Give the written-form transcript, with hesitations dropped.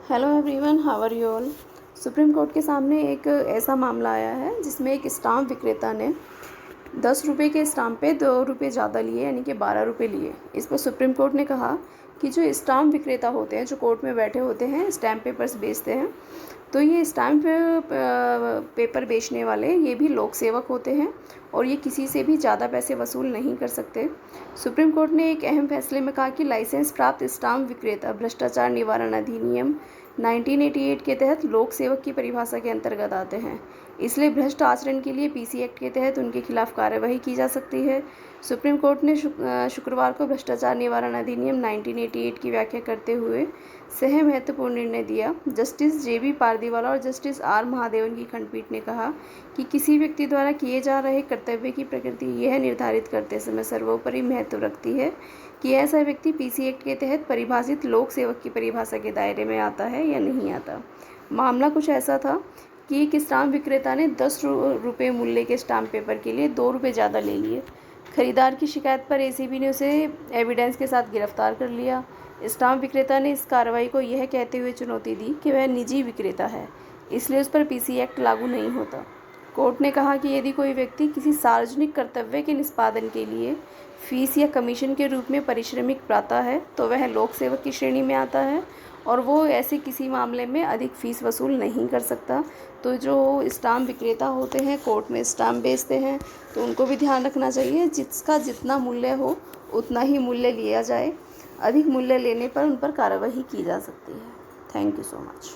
Hello everyone, how are you all. Supreme court के सामने एक ऐसा मामला आया है जिसमें एक स्टाम्प विक्रेता ने 10 रुपये के स्टाम्प पे 2 रुपये ज़्यादा लिए, यानी कि 12 रुपये लिए। इस पर सुप्रीम कोर्ट ने कहा कि जो स्टाम्प विक्रेता होते हैं, जो कोर्ट में बैठे होते हैं, स्टैम्प पेपर्स बेचते हैं, तो ये स्टैम्प पेपर बेचने वाले ये भी लोक सेवक होते हैं और ये किसी से भी ज़्यादा पैसे वसूल नहीं कर सकते। सुप्रीम कोर्ट ने एक अहम फैसले में कहा कि लाइसेंस प्राप्त स्टाम्प विक्रेता भ्रष्टाचार निवारण अधिनियम 1988 के तहत लोक सेवक की परिभाषा के अंतर्गत आते हैं, इसलिए भ्रष्ट आचरण के लिए पीसी एक्ट के तहत उनके खिलाफ कार्यवाही की जा सकती है। सुप्रीम कोर्ट ने शुक्रवार को भ्रष्टाचार निवारण अधिनियम 1988 की व्याख्या करते हुए सह महत्वपूर्ण निर्णय दिया। जस्टिस जेबी पारदीवाला और जस्टिस आर महादेवन की खंडपीठ ने कहा कि किसी व्यक्ति द्वारा किए जा रहे कर्तव्य की प्रकृति यह निर्धारित करते समय सर्वोपरि महत्व रखती है कि ऐसा व्यक्ति पीसी एक्ट के तहत परिभाषित लोक सेवक की परिभाषा के दायरे में आता है या नहीं आता। मामला कुछ ऐसा था कि एक स्टाम्प विक्रेता ने 10 रुपये मूल्य के स्टाम्प पेपर के लिए 2 रुपये ज़्यादा ले लिए। खरीदार की शिकायत पर एसीबी ने उसे एविडेंस के साथ गिरफ्तार कर लिया। स्टाम्प विक्रेता ने इस कार्रवाई को यह कहते हुए चुनौती दी कि वह निजी विक्रेता है, इसलिए उस पर पीसी एक्ट लागू नहीं होता। कोर्ट ने कहा कि यदि कोई व्यक्ति किसी सार्वजनिक कर्तव्य के निष्पादन के लिए फीस या कमीशन के रूप में पारिश्रमिक पाता है तो वह लोक सेवक की श्रेणी में आता है और वो ऐसे किसी मामले में अधिक फ़ीस वसूल नहीं कर सकता। तो जो स्टाम्प विक्रेता होते हैं, कोर्ट में स्टाम्प बेचते हैं, तो उनको भी ध्यान रखना चाहिए जिसका जितना मूल्य हो उतना ही मूल्य लिया जाए। अधिक मूल्य लेने पर उन पर कार्रवाई की जा सकती है। Thank you so much.